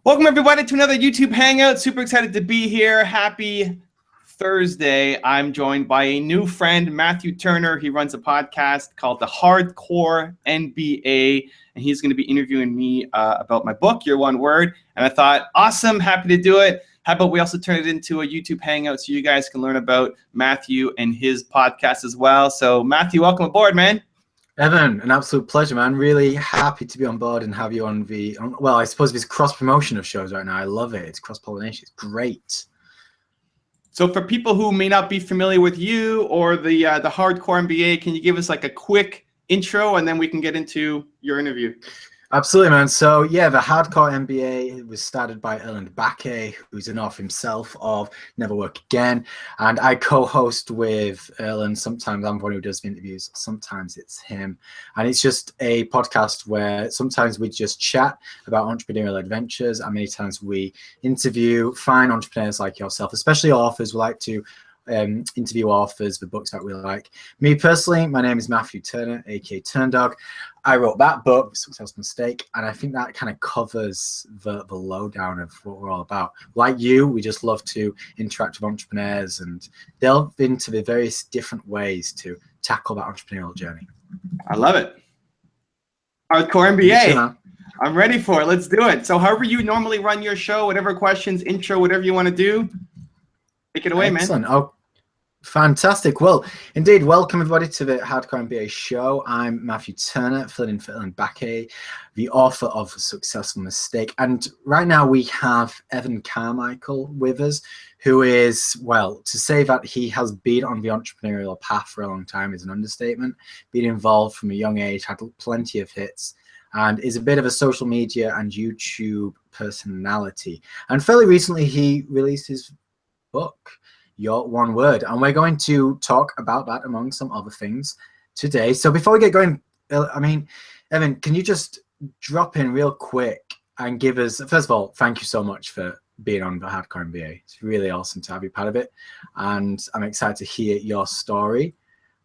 Welcome everybody to another YouTube Hangout. Super excited to be here. Happy Thursday. I'm joined by a new friend, Matthew Turner. He runs a podcast called the Hardcore MBA, and he's going to be interviewing me about my book, Your One Word. And I thought, awesome, happy to do it. How about we also turn it into a YouTube Hangout so you guys can learn about Matthew and his podcast as well. So Matthew, welcome aboard, man. Evan, an absolute pleasure, man. Really happy to be on board and have you on well, I suppose it's cross-promotion of shows right now. I love it. It's cross-pollination. It's great. So for people who may not be familiar with you or the Hardcore MBA, can you give us like a quick intro and then we can get into your interview? Absolutely, man. So yeah, the Hardcore MBA was started by Erlend Bakke, who's an author himself of Never Work Again. And I co-host with Erlend. Sometimes I'm the one who does the interviews, sometimes it's him. And it's just a podcast where sometimes we just chat about entrepreneurial adventures, and many times we interview fine entrepreneurs like yourself, especially authors. We like to interview authors for books that we like. Me personally, my name is Matthew Turner, aka Turndog. I wrote that book, Successful Mistake, and I think that kind of covers the lowdown of what we're all about. Like you, we just love to interact with entrepreneurs and delve into the various different ways to tackle that entrepreneurial journey. I love it. Hardcore MBA. I'm ready for it. Let's do it. So however you normally run your show, whatever questions, intro, whatever you want to do, take it away, Excellent. man. Oh, fantastic. Well, indeed, welcome everybody to the Hardcore MBA show. I'm Matthew Turner, filling in for Erlend Bakke, the author of Successful Mistake. And right now we have Evan Carmichael with us, who is, well, to say that he has been on the entrepreneurial path for a long time is an understatement. Been involved from a young age, had plenty of hits, and is a bit of a social media and YouTube personality. And fairly recently, he released his book, Your One Word, and we're going to talk about that among some other things today. So before we get going, I mean, Evan, can you just drop in real quick and give us, first of all, thank you so much for being on the Hardcore MBA. It's really awesome to have you part of it, and I'm excited to hear your story.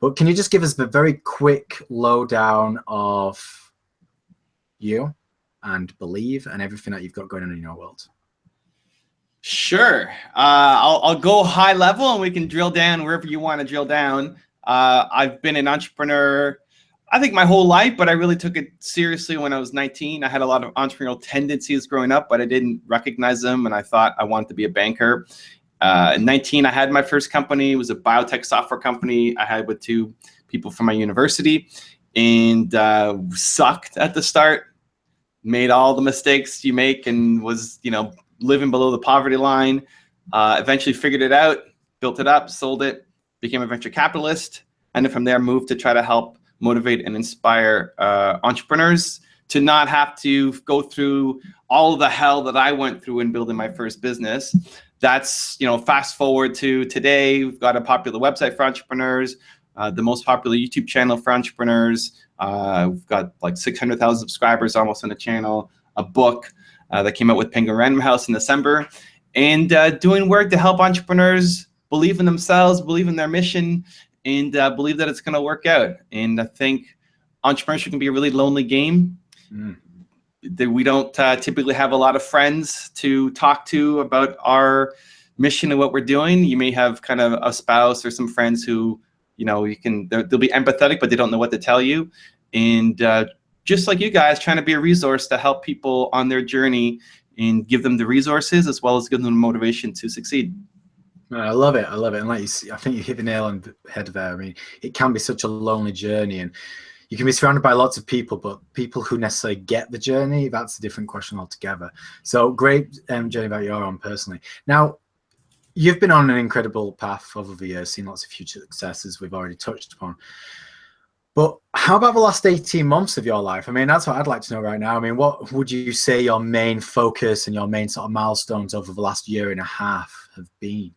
But can you just give us the very quick lowdown of you and Believe and everything that you've got going on in your world? Sure. I'll go high level and we can drill down wherever you want to drill down. I've been an entrepreneur, I think my whole life, but I really took it seriously when I was 19. I had a lot of entrepreneurial tendencies growing up, but I didn't recognize them, and I thought I wanted to be a banker. At 19, I had my first company. It was a biotech software company I had with two people from my university, and sucked at the start, made all the mistakes you make, and was, living below the poverty line. Eventually figured it out, built it up, sold it, became a venture capitalist, and then from there moved to try to help motivate and inspire entrepreneurs to not have to go through all of the hell that I went through in building my first business. That's, fast forward to today, we've got a popular website for entrepreneurs, the most popular YouTube channel for entrepreneurs. We've got like 600,000 subscribers almost on the channel, a book that came out with Penguin Random House in December, and doing work to help entrepreneurs believe in themselves, believe in their mission, and believe that it's going to work out. And I think entrepreneurship can be a really lonely game. We don't typically have a lot of friends to talk to about our mission and what we're doing. You may have kind of a spouse or some friends who, they'll be empathetic, but they don't know what to tell you. And just like you guys, trying to be a resource to help people on their journey and give them the resources as well as give them the motivation to succeed. I love it. I love it. And like you see, I think you hit the nail on the head there. I mean, it can be such a lonely journey, and you can be surrounded by lots of people, but people who necessarily get the journey, that's a different question altogether. So great journey about your own personally. Now, you've been on an incredible path over the years, seen lots of future successes we've already touched upon. But how about the last 18 months of your life? I mean, that's what I'd like to know right now. I mean, what would you say your main focus and your main sort of milestones over the last year and a half have been?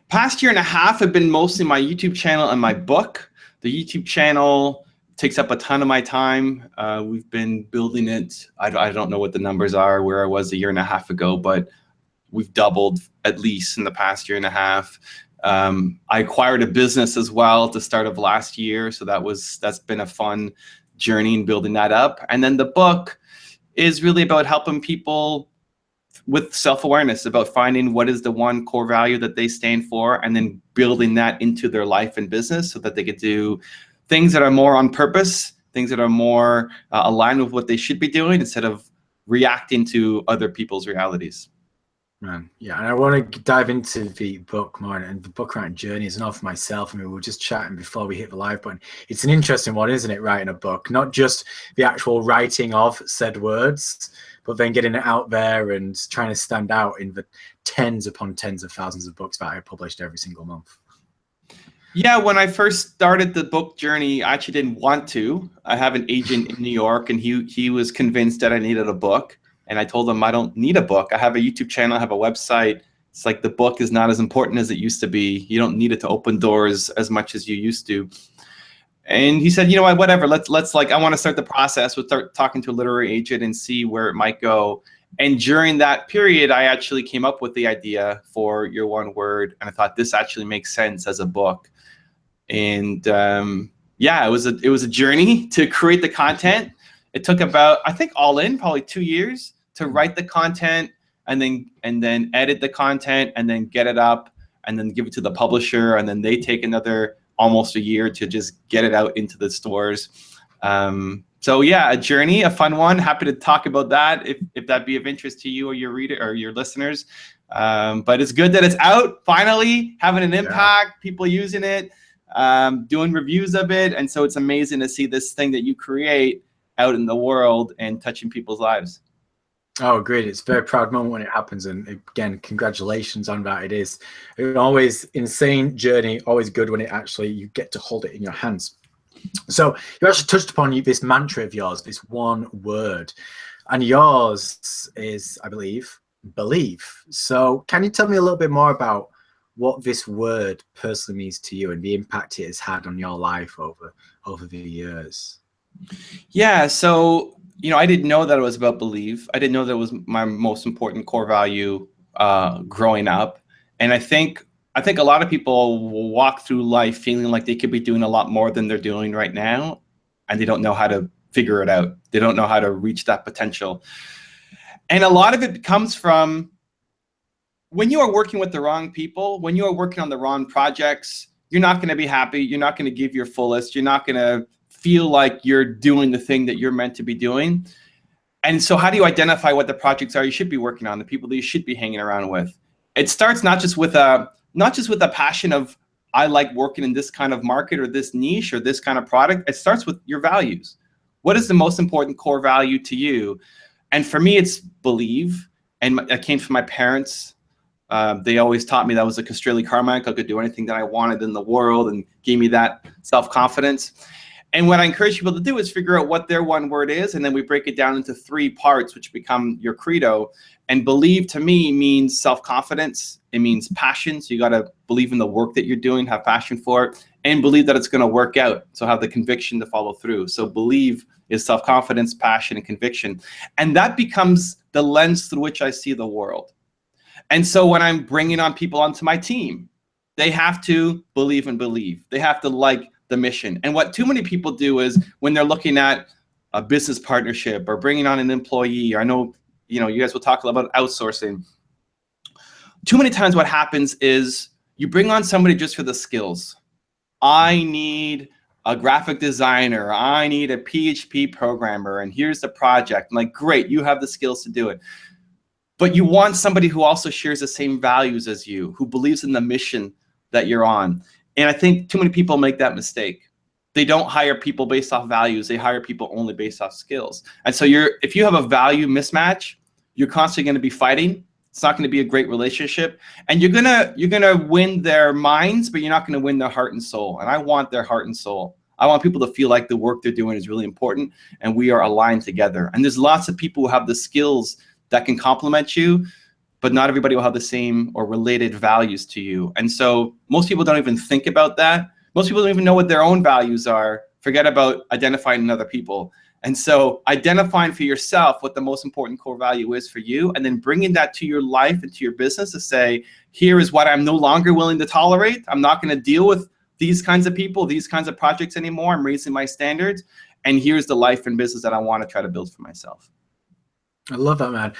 Past year and a half have been mostly my YouTube channel and my book. The YouTube channel takes up a ton of my time. We've been building it. I don't know what the numbers are where I was a year and a half ago, but we've doubled at least in the past year and a half. I acquired a business as well at the start of last year, so that's been a fun journey in building that up. And then the book is really about helping people with self-awareness, about finding what is the one core value that they stand for, and then building that into their life and business so that they could do things that are more on purpose, things that are more aligned with what they should be doing, instead of reacting to other people's realities. Man, yeah, and I want to dive into the book more, and the book writing journey is enough for myself. I mean, we were just chatting before we hit the live button. It's an interesting one, isn't it, writing a book? Not just the actual writing of said words, but then getting it out there and trying to stand out in the tens upon tens of thousands of books that I published every single month. Yeah, when I first started the book journey, I actually didn't want to. I have an agent in New York, and he was convinced that I needed a book. And I told him I don't need a book. I have a YouTube channel, I have a website. It's like the book is not as important as it used to be. You don't need it to open doors as much as you used to. And he said, you know what, whatever, let's like, I want to start the process with start talking to a literary agent and see where it might go. And during that period, I actually came up with the idea for Your One Word. And I thought this actually makes sense as a book. And yeah, it was a journey to create the content. It took about, I think all in, probably 2 years to write the content, and then edit the content, and then get it up, and then give it to the publisher, and then they take another almost a year to just get it out into the stores. So yeah, a journey, a fun one. Happy to talk about that if that be of interest to you or your reader or your listeners. But it's good that it's out finally, having an impact, people using it, doing reviews of it, and so it's amazing to see this thing that you create out in the world and touching people's lives. Oh, great. It's a very proud moment when it happens. And again, congratulations on that. It is always insane journey, always good when it actually, you get to hold it in your hands. So you actually touched upon this mantra of yours, this one word, and yours is, I believe, believe. So can you tell me a little bit more about what this word personally means to you and the impact it has had on your life over the years? Yeah, so I didn't know that it was about believe. I didn't know that it was my most important core value growing up. And I think a lot of people will walk through life feeling like they could be doing a lot more than they're doing right now, and they don't know how to figure it out. They don't know how to reach that potential. And a lot of it comes from when you are working with the wrong people, when you are working on the wrong projects, you're not going to be happy. You're not going to give your fullest. You're not going to feel like you're doing the thing that you're meant to be doing. And so how do you identify what the projects are you should be working on, the people that you should be hanging around with? It starts not just with a passion of, I like working in this kind of market or this niche or this kind of product. It starts with your values. What is the most important core value to you? And for me, it's believe. And that came from my parents. They always taught me that I was like a Carmichael. I could do anything that I wanted in the world, and gave me that self-confidence. And what I encourage people to do is figure out what their one word is, and then we break it down into 3 parts, which become your credo. And believe to me means self-confidence. It means passion. So you got to believe in the work that you're doing, have passion for it, and believe that it's going to work out. So have the conviction to follow through. So believe is self-confidence, passion, and conviction. And that becomes the lens through which I see the world. And so when I'm bringing on people onto my team, they have to believe and believe. They have to like the mission. And what too many people do is when they're looking at a business partnership or bringing on an employee, or I know, you guys will talk a lot about outsourcing. Too many times what happens is you bring on somebody just for the skills. I need a graphic designer. I need a PHP programmer, and here's the project. I'm like, great, you have the skills to do it. But you want somebody who also shares the same values as you, who believes in the mission that you're on. And I think too many people make that mistake. They don't hire people based off values. They hire people only based off skills. And so if you have a value mismatch, you're constantly going to be fighting. It's not going to be a great relationship. And you're gonna win their minds, but you're not going to win their heart and soul. And I want their heart and soul. I want people to feel like the work they're doing is really important, and we are aligned together. And there's lots of people who have the skills that can complement you, but not everybody will have the same or related values to you. And so most people don't even think about that. Most people don't even know what their own values are. Forget about identifying in other people. And so identifying for yourself what the most important core value is for you, and then bringing that to your life and to your business to say, here is what I'm no longer willing to tolerate. I'm not going to deal with these kinds of people, these kinds of projects anymore. I'm raising my standards. And here's the life and business that I want to try to build for myself. I love that, man.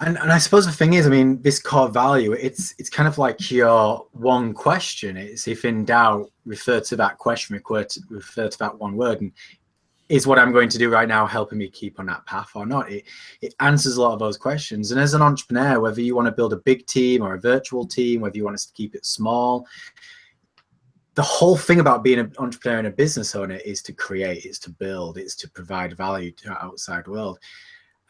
And I suppose the thing is, I mean, this core value, it's kind of like your one question. It's if in doubt, refer to that question, refer to that one word. And is what I'm going to do right now helping me keep on that path or not? It answers a lot of those questions. And as an entrepreneur, whether you want to build a big team or a virtual team, whether you want to keep it small, the whole thing about being an entrepreneur and a business owner is to create, is to build, is to provide value to the outside world.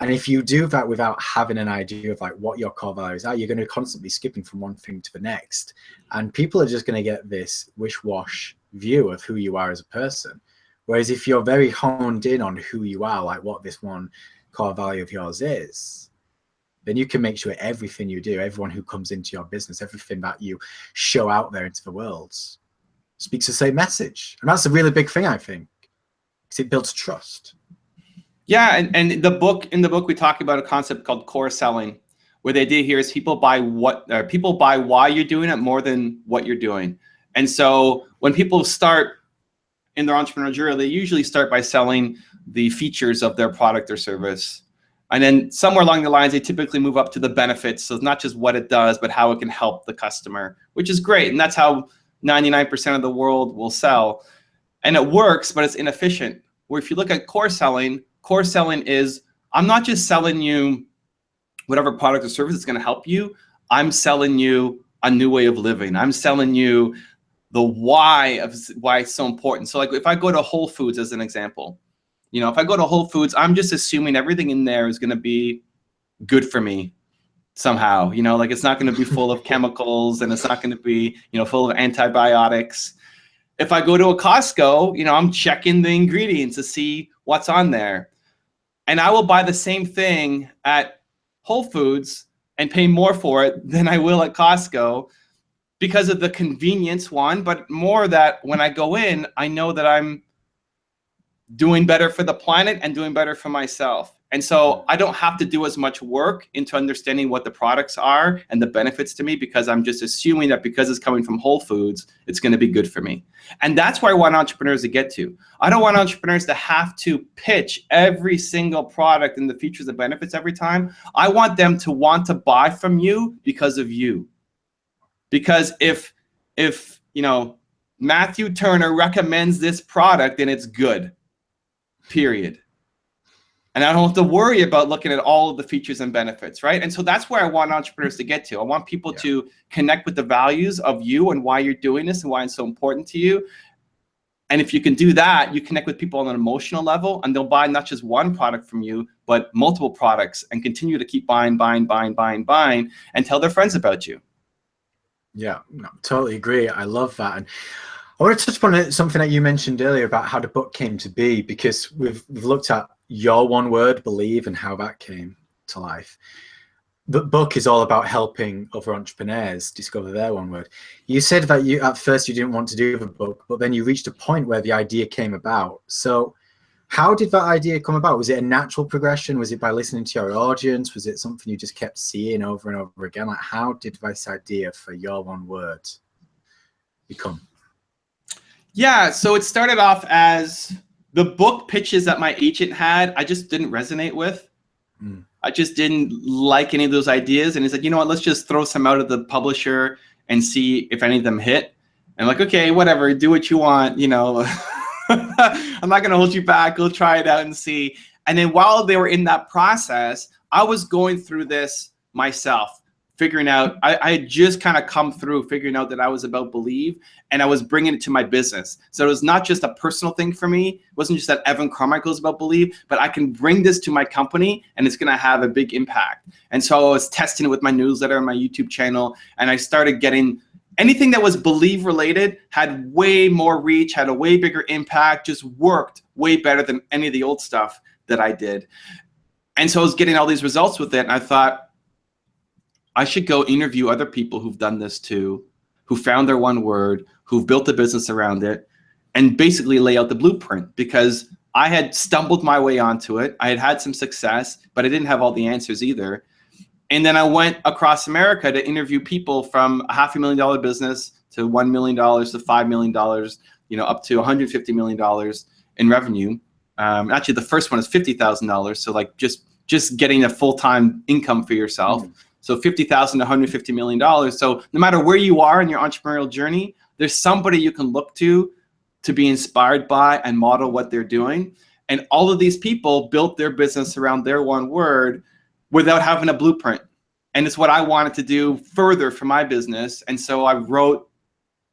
And if you do that without having an idea of like what your core values are, you're going to constantly be skipping from one thing to the next. And people are just going to get this wish-wash view of who you are as a person. Whereas if you're very honed in on who you are, like what this one core value of yours is, then you can make sure everything you do, everyone who comes into your business, everything that you show out there into the world speaks the same message. And that's a really big thing, I think, because it builds trust. Yeah, and in the book we talk about a concept called core selling, where the idea here is people buy why you're doing it more than what you're doing. And so when people start in their entrepreneurial journey, they usually start by selling the features of their product or service. And then somewhere along the lines, they typically move up to the benefits. So it's not just what it does, but how it can help the customer, which is great. And that's how 99% of the world will sell. And it works, but it's inefficient. Where if you look at core selling is, I'm not just selling you whatever product or service is going to help you. I'm selling you a new way of living. I'm selling you the why it's so important. So like if I go to Whole Foods as an example, if I go to Whole Foods, I'm just assuming everything in there is going to be good for me somehow. Like it's not going to be full of chemicals, and it's not going to be, full of antibiotics. If I go to a Costco, I'm checking the ingredients to see what's on there. And I will buy the same thing at Whole Foods and pay more for it than I will at Costco because of the convenience, one, but more that when I go in, I know that I'm doing better for the planet and doing better for myself. And so I don't have to do as much work into understanding what the products are and the benefits to me, because I'm just assuming that because it's coming from Whole Foods, it's going to be good for me. And that's where I want entrepreneurs to get to. I don't want entrepreneurs to have to pitch every single product and the features and benefits every time. I want them to want to buy from you because of you. Because if Matthew Turner recommends this product, then it's good, period. And I don't have to worry about looking at all of the features and benefits, right? And so that's where I want entrepreneurs to get to. I want people to connect with the values of you and why you're doing this and why it's so important to you. And if you can do that, you connect with people on an emotional level, and they'll buy not just one product from you, but multiple products, and continue to keep buying, and tell their friends about you. Yeah, no, totally agree. I love that. And I want to touch upon something that you mentioned earlier about how the book came to be, because we've looked at your one word, believe, and how that came to life. The book is all about helping other entrepreneurs discover their one word. You said that at first you didn't want to do the book, but then you reached a point where the idea came about. So how did that idea come about? Was it a natural progression? Was it by listening to your audience? Was it something you just kept seeing over and over again? Like, how did this idea for your one word become? Yeah, so it started off as the book pitches that my agent had, I just didn't resonate with. I just didn't like any of those ideas. And he's like, you know what, let's just throw some out of the publisher and see if any of them hit. And I'm like, okay, whatever, do what you want, I'm not going to hold you back. We'll try it out and see. And then while they were in that process, I was going through this myself, figuring out, I had just kind of come through figuring out that I was about believe, and I was bringing it to my business. So it was not just a personal thing for me. It wasn't just that Evan Carmichael is about believe, but I can bring this to my company and it's going to have a big impact. And so I was testing it with my newsletter and my YouTube channel, and I started getting anything that was believe related had way more reach, had a way bigger impact, just worked way better than any of the old stuff that I did. And so I was getting all these results with it, and I thought, I should go interview other people who've done this too, who found their one word, who've built a business around it, and basically lay out the blueprint, because I had stumbled my way onto it. I had some success, but I didn't have all the answers either. And then I went across America to interview people from a $500,000 business to $1 million to $5 million, up to $150 million in revenue. Actually, the first one is $50,000. So like just just getting a full-time income for yourself. So $50,000 to $150 million. So no matter where you are in your entrepreneurial journey, there's somebody you can look to be inspired by and model what they're doing. And all of these people built their business around their one word without having a blueprint. And it's what I wanted to do further for my business. And so I wrote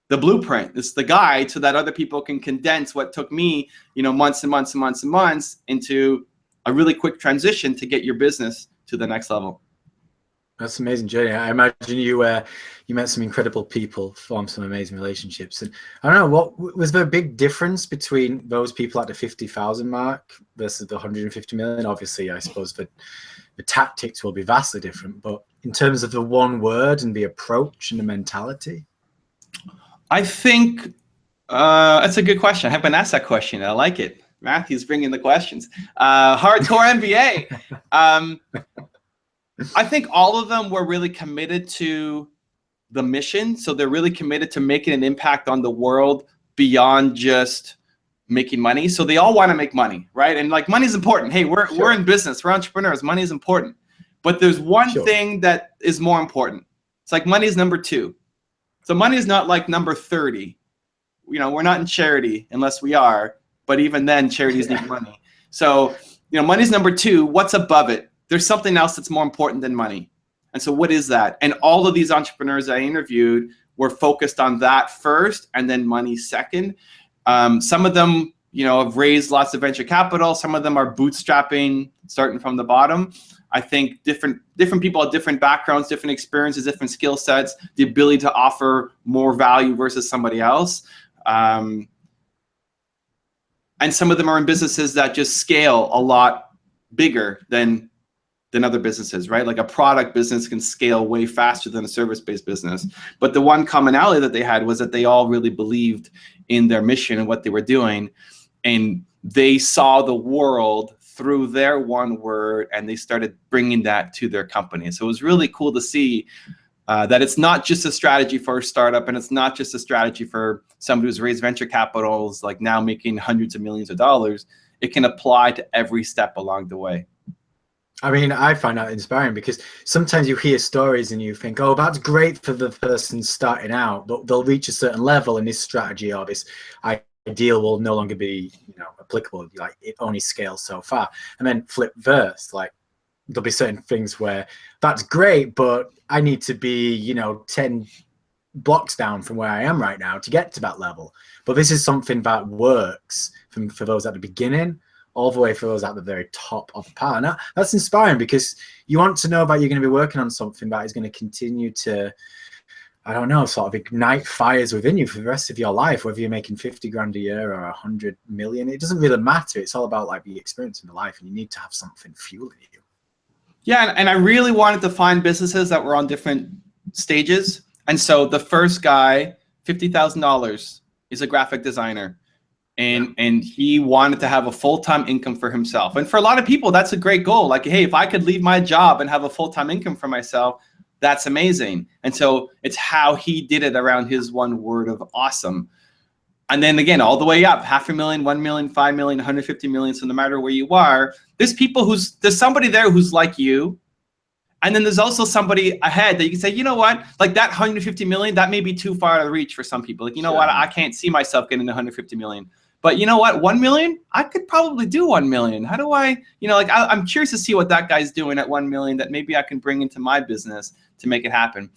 the blueprint. It's the guide so that other people can condense what took me, months and months and months and months into a really quick transition to get your business to the next level. That's amazing, Jenny. I imagine you met some incredible people, formed some amazing relationships. And I don't know, what was there a big difference between those people at the 50,000 mark versus the 150 million? Obviously, I suppose the tactics will be vastly different, but in terms of the one word and the approach and the mentality? I think that's a good question. I haven't been asked that question. I like it. Matthew's bringing the questions. Hardcore MBA. I think all of them were really committed to the mission. So they're really committed to making an impact on the world beyond just making money. So they all want to make money, right? And like, money's important. Hey, we're in business. We're entrepreneurs. Money is important. But there's one thing that is more important. It's like money is number 2. So money is not like number 30. We're not in charity unless we are. But even then, charities need money. So, money's number 2. What's above it? There's something else that's more important than money. And so what is that? And all of these entrepreneurs I interviewed were focused on that first and then money second. Some of them, have raised lots of venture capital. Some of them are bootstrapping, starting from the bottom. I think different people have different backgrounds, different experiences, different skill sets, the ability to offer more value versus somebody else. And some of them are in businesses that just scale a lot bigger than other businesses, right? Like a product business can scale way faster than a service-based business. But the one commonality that they had was that they all really believed in their mission and what they were doing. And they saw the world through their one word, and they started bringing that to their company. So it was really cool to see that it's not just a strategy for a startup, and it's not just a strategy for somebody who's raised venture capitals, like now making hundreds of millions of dollars. It can apply to every step along the way. I mean, I find that inspiring because sometimes you hear stories and you think, oh, that's great for the person starting out, but they'll reach a certain level and this strategy or this ideal will no longer be, applicable. Like, it only scales so far. And then flip verse, like there'll be certain things where that's great, but I need to be, 10 blocks down from where I am right now to get to that level. But this is something that works for those at the beginning, all the way for those at the very top of the pile. And that's inspiring because you want to know that you're going to be working on something that is going to continue to, I don't know, sort of ignite fires within you for the rest of your life, whether you're making 50 grand a year or 100 million. It doesn't really matter. It's all about like the experience in the life, and you need to have something fueling you. Yeah, and I really wanted to find businesses that were on different stages. And so the first guy, $50,000, is a graphic designer. And he wanted to have a full-time income for himself. And for a lot of people, that's a great goal. Like, hey, if I could leave my job and have a full-time income for myself, that's amazing. And so it's how he did it around his one word of awesome. And then again, all the way up, 500,000, 1 million, 5 million, 150 million. So no matter where you are, there's somebody there who's like you. And then there's also somebody ahead that you can say, you know what, like that 150 million, that may be too far to reach for some people. Like, you know what, I can't see myself getting 150 million. But you know what, 1 million, I could probably do 1 million. How do I, I'm curious to see what that guy's doing at 1 million that maybe I can bring into my business to make it happen.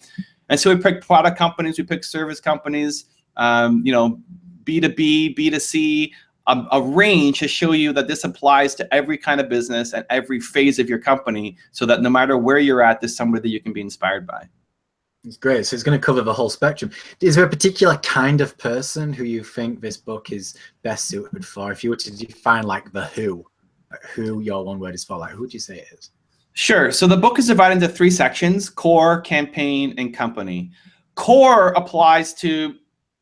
And so we picked product companies, we picked service companies, B2B, B2C, a range to show you that this applies to every kind of business and every phase of your company, so that no matter where you're at, there's somebody that you can be inspired by. It's great. So it's going to cover the whole spectrum. Is there a particular kind of person who you think this book is best suited for? If you were to define like the who your one word is for, like who would you say it is? Sure. So the book is divided into 3 sections: core, campaign, and company. Core applies to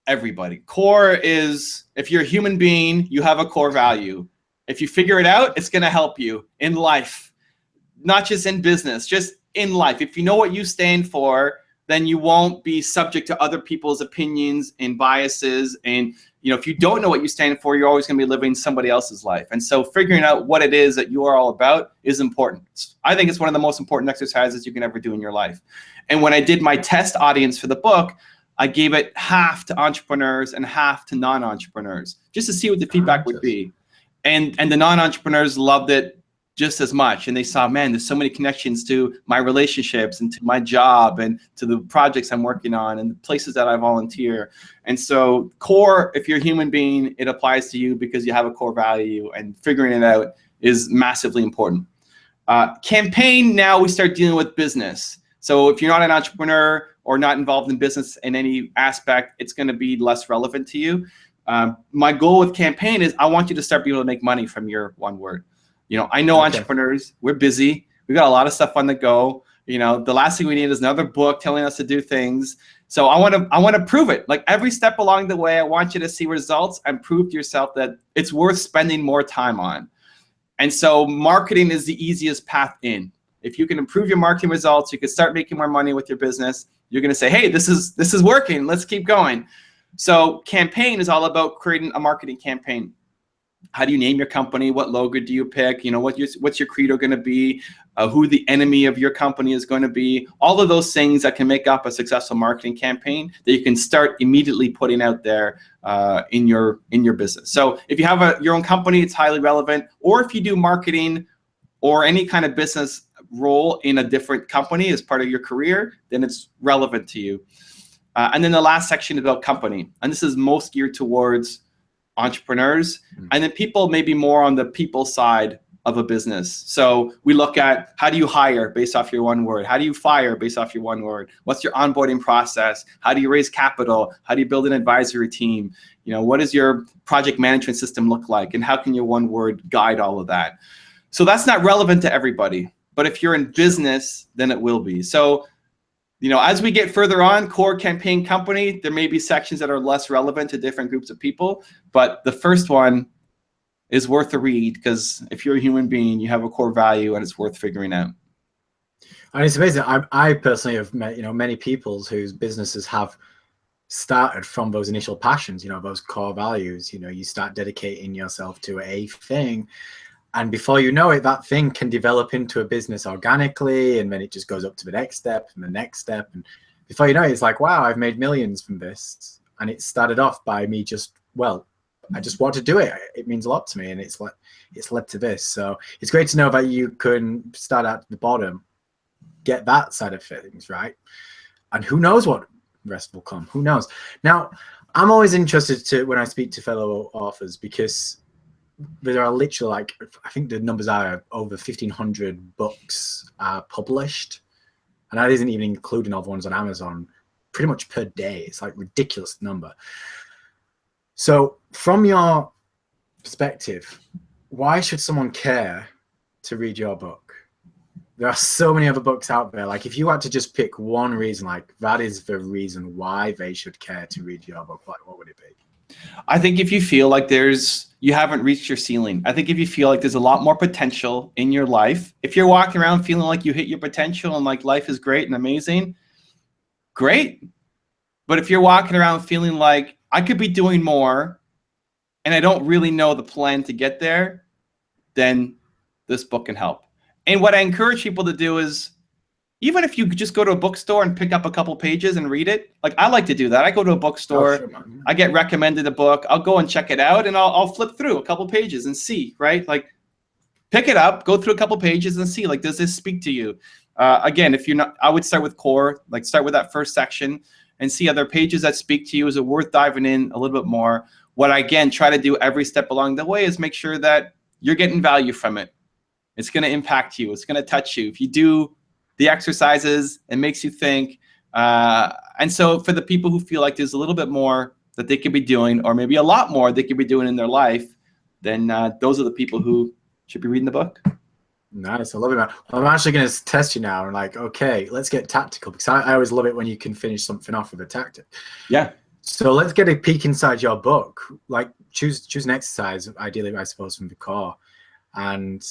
everybody. Core is, if you're a human being, you have a core value. If you figure it out, it's going to help you in life, not just in business, just in life. If you know what you stand for, then you won't be subject to other people's opinions and biases, and You know, if you don't know what you stand for, you're always going to be living somebody else's life. And so figuring out what it is that you are all about is important. I think it's one of the most important exercises you can ever do in your life. And when I did my test audience for the book, I gave it half to entrepreneurs and half to non-entrepreneurs, just to see what the feedback would be. And the non-entrepreneurs loved it just as much. And they saw, man, there's so many connections to my relationships and to my job and to the projects I'm working on and the places that I volunteer. And so core, if you're a human being, it applies to you because you have a core value, and figuring it out is massively important. Campaign, now we start dealing with business. So if you're not an entrepreneur or not involved in business in any aspect, it's going to be less relevant to you. My goal with campaign is I want you to start being able to make money from your one word. You know, I know entrepreneurs, we're busy. We've got a lot of stuff on the go. You know, the last thing we need is another book telling us to do things. So I want to prove it. Like every step along the way, I want you to see results and prove to yourself that it's worth spending more time on. And so marketing is the easiest path in. If you can improve your marketing results, you can start making more money with your business. You're going to say, hey, this is working. Let's keep going. So campaign is all about creating a marketing campaign. How do you name your company? What logo do you pick? You know, what's your credo going to be? Who the enemy of your company is going to be? All of those things that can make up a successful marketing campaign that you can start immediately putting out there in your business. So if you have your own company, it's highly relevant. Or if you do marketing or any kind of business role in a different company as part of your career, then it's relevant to you. And then the last section is about company. And this is most geared towards entrepreneurs, and then people maybe more on the people side of a business. So we look at, how do you hire based off your one word? How do you fire based off your one word? What's your onboarding process? How do you raise capital? How do you build an advisory team? You know, what does your project management system look like? And how can your one word guide all of that? So that's not relevant to everybody, but if you're in business, then it will be. So, you know, as we get further on, core, campaign, company, there may be sections that are less relevant to different groups of people, but the first one is worth a read, because if you're a human being, you have a core value and it's worth figuring out. And it's amazing. I personally have met, you know, many people whose businesses have started from those initial passions, you know, those core values. You know, you start dedicating yourself to a thing, and before you know it, that thing can develop into a business organically, and then it just goes up to the next step and the next step. And before you know it, it's like, wow, I've made millions from this. And it started off by me just, well, I just want to do it. It means a lot to me, and it's led to this. So it's great to know that you can start at the bottom, get that side of things right, and who knows what the rest will come. Who knows? Now, I'm always interested when I speak to fellow authors, because there are literally, like, I think the numbers are over 1,500 books published, and that isn't even including all the ones on Amazon, pretty much per day. It's like a ridiculous number. So from your perspective, why should someone care to read your book? There are so many other books out there. Like, if you had to just pick one reason, like that is the reason why they should care to read your book, what would it be? I think if you feel like you haven't reached your ceiling. I think if you feel like there's a lot more potential in your life, if you're walking around feeling like you hit your potential and like life is great and amazing, great. But if you're walking around feeling like I could be doing more and I don't really know the plan to get there, then this book can help. And what I encourage people to do is, even if you just go to a bookstore and pick up a couple pages and read it, like I like to do that. I go to a bookstore, I get recommended a book, I'll go and check it out, and I'll flip through a couple pages and see, right? Like, pick it up, go through a couple pages and see, like, does this speak to you? Again, if you're not, I would start with core, like start with that first section and see other pages that speak to you. Is it worth diving in a little bit more? What I, again, try to do every step along the way is make sure that you're getting value from it. It's going to impact you. It's going to touch you. If you do the exercises, it makes you think. And so for the people who feel like there's a little bit more that they could be doing, or maybe a lot more they could be doing in their life, then those are the people who should be reading the book. Nice. I love it, man. I'm actually going to test you now. And like, okay, let's get tactical, because I always love it when you can finish something off with a tactic. Yeah. So let's get a peek inside your book. Like, choose an exercise, ideally, I suppose, from the core. And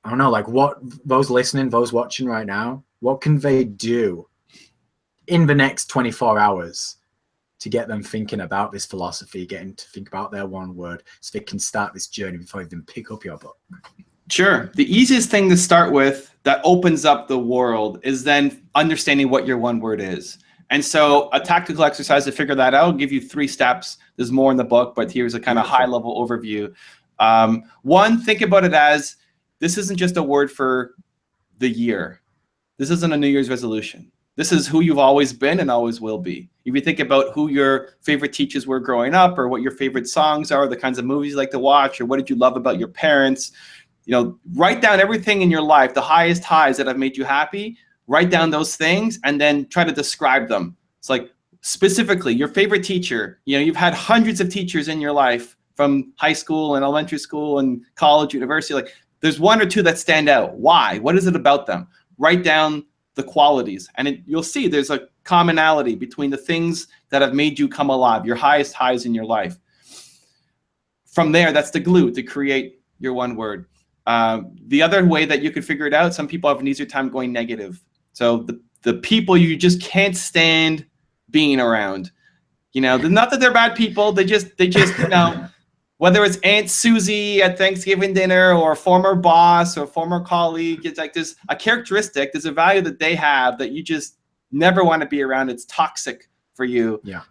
I don't know, like, what those listening, those watching right now, what can they do in the next 24 hours to get them thinking about this philosophy, getting to think about their one word, so they can start this journey before they even pick up your book? Sure. The easiest thing to start with that opens up the world is then understanding what your one word is. And so a tactical exercise to figure that out, I'll give you 3 steps. There's more in the book, but here's a kind of high level overview. One, think about it as this isn't just a word for the year. This isn't a New Year's resolution. This is who you've always been and always will be. If you think about who your favorite teachers were growing up, or what your favorite songs are, the kinds of movies you like to watch, or what did you love about your parents, write down everything in your life, the highest highs that have made you happy, write down those things, and then try to describe them. It's like, specifically, your favorite teacher. You've had hundreds of teachers in your life from high school and elementary school and college, university. Like, there's 1 or 2 that stand out. Why? What is it about them? Write down the qualities, and you'll see there's a commonality between the things that have made you come alive, your highest highs in your life. From there, that's the glue to create your one word. The other way that you could figure it out, some people have an easier time going negative. So the people you just can't stand being around, not that they're bad people, they just whether it's Aunt Susie at Thanksgiving dinner, or a former boss or a former colleague, it's like there's a characteristic, there's a value that they have that you just never want to be around. It's toxic for you. Yeah.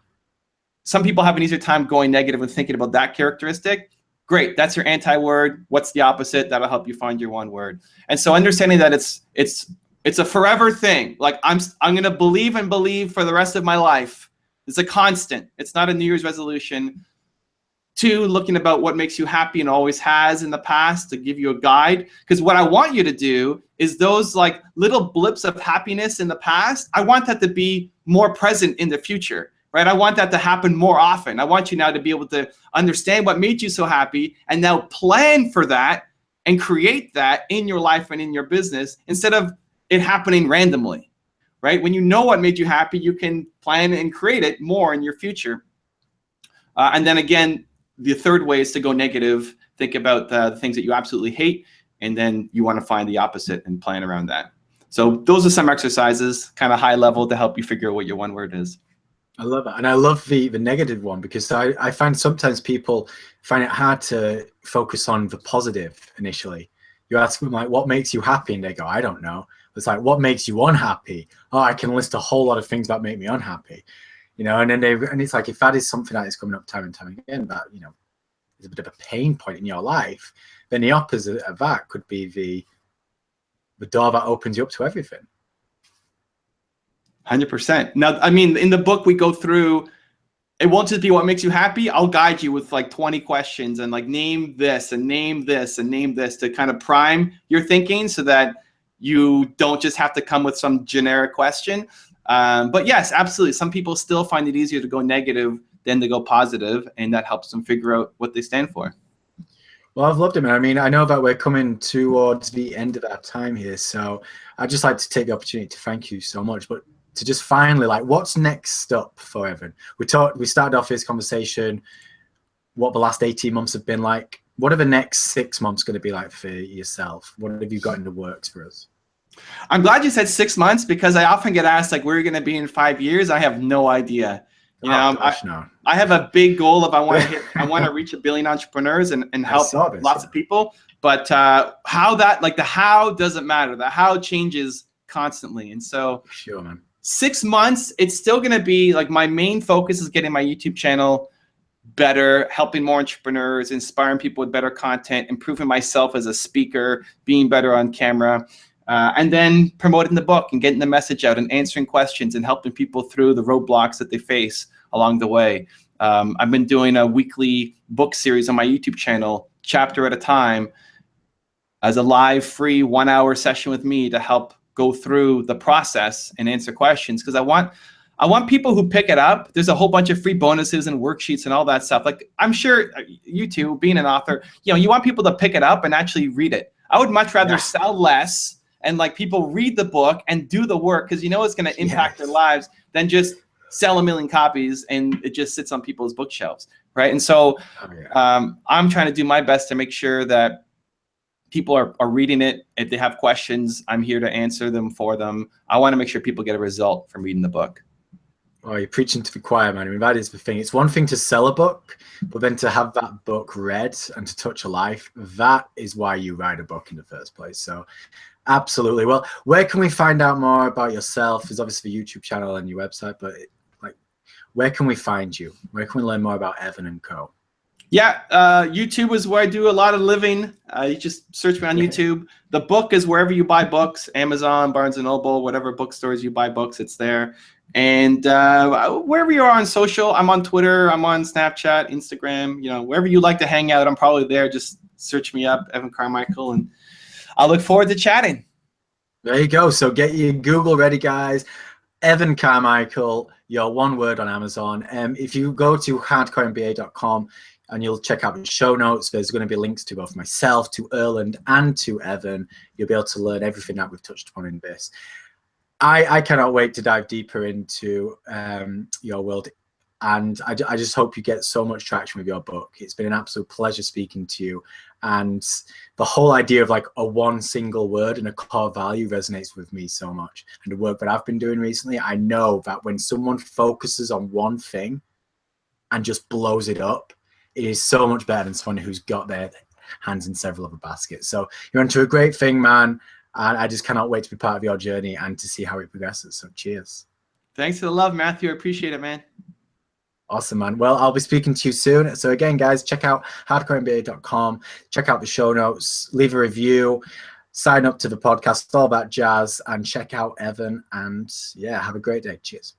Some people have an easier time going negative and thinking about that characteristic. Great, that's your anti-word. What's the opposite? That'll help you find your one word. And so understanding that it's a forever thing. Like I'm gonna believe and believe for the rest of my life. It's a constant. It's not a New Year's resolution. 2, looking about what makes you happy and always has in the past to give you a guide. Because what I want you to do is those like little blips of happiness in the past, I want that to be more present in the future, right? I want that to happen more often. I want you now to be able to understand what made you so happy and now plan for that and create that in your life and in your business instead of it happening randomly, right? When you know what made you happy, you can plan and create it more in your future. And then again, the third way is to go negative. Think about the things that you absolutely hate, and then you want to find the opposite and plan around that. So those are some exercises, kind of high level, to help you figure out what your one word is. I love that. And I love the negative one, because I find sometimes people find it hard to focus on the positive initially. You ask them, like, what makes you happy? And they go, I don't know. It's like, what makes you unhappy? Oh, I can list a whole lot of things that make me unhappy. And then and it's like, if that is something that is coming up time and time again, that, is a bit of a pain point in your life, then the opposite of that could be the door that opens you up to everything. 100%. Now, I mean, in the book, we go through, it won't just be what makes you happy. I'll guide you with like 20 questions and like name this and name this and name this to kind of prime your thinking so that you don't just have to come with some generic question. But yes, absolutely. Some people still find it easier to go negative than to go positive, and that helps them figure out what they stand for. Well, I've loved it, man. I mean, I know that we're coming towards the end of our time here, so I'd just like to take the opportunity to thank you so much. But to just finally, like, what's next up for Evan? We started off this conversation, what the last 18 months have been like. What are the next 6 months going to be like for yourself? What have you got in the works for us? I'm glad you said 6 months, because I often get asked, like, where are you going to be in 5 years? I have no idea. I have a big goal of I want to reach 1 billion entrepreneurs and help lots of people. But how the how doesn't matter. The how changes constantly. And so sure, man. 6 months, it's still going to be like my main focus is getting my YouTube channel better, helping more entrepreneurs, inspiring people with better content, improving myself as a speaker, being better on camera. And then promoting the book and getting the message out and answering questions and helping people through the roadblocks that they face along the way. I've been doing a weekly book series on my YouTube channel, chapter at a time, as a live, free 1-hour session with me to help go through the process and answer questions. Because I want people who pick it up. There's a whole bunch of free bonuses and worksheets and all that stuff. Like, I'm sure you too, being an author, you want people to pick it up and actually read it. I would much rather sell less and like people read the book and do the work, because it's going to impact their lives, than just sell 1 million copies and it just sits on people's bookshelves, right? And so I'm trying to do my best to make sure that people are reading it. If they have questions, I'm here to answer them for them. I want to make sure people get a result from reading the book. Oh, you're preaching to the choir, man. I mean, that is the thing. It's one thing to sell a book, but then to have that book read and to touch a life, that is why you write a book in the first place. So absolutely. Well, where can we find out more about yourself? There's obviously the YouTube channel and your website, but like, where can we find you? Where can we learn more about Evan and Co? Yeah, YouTube is where I do a lot of living. You just search me on YouTube. The book is wherever you buy books, Amazon, Barnes & Noble, whatever bookstores you buy books, it's there. And wherever you are on social, I'm on Twitter, I'm on Snapchat, Instagram, you know, wherever you like to hang out, I'm probably there. Just search me up, Evan Carmichael, and I look forward to chatting. There you go. So get your Google ready, guys. Evan Carmichael, your one word on Amazon. If you go to hardcoremba.com, and you'll check out the show notes. There's going to be links to both myself, to Erlend, and to Evan. You'll be able to learn everything that we've touched upon in this. I cannot wait to dive deeper into your world. And I just hope you get so much traction with your book. It's been an absolute pleasure speaking to you. And the whole idea of like a one single word and a core value resonates with me so much. And the work that I've been doing recently, I know that when someone focuses on one thing and just blows it up, it is so much better than someone who's got their hands in several other baskets. So you're onto a great thing, man. And I just cannot wait to be part of your journey and to see how it progresses. So cheers. Thanks for the love, Matthew. I appreciate it, man. Awesome, man. Well, I'll be speaking to you soon. So again, guys, check out hardcoremba.com. Check out the show notes. Leave a review. Sign up to the podcast. All that jazz. And check out Evan. And yeah, have a great day. Cheers.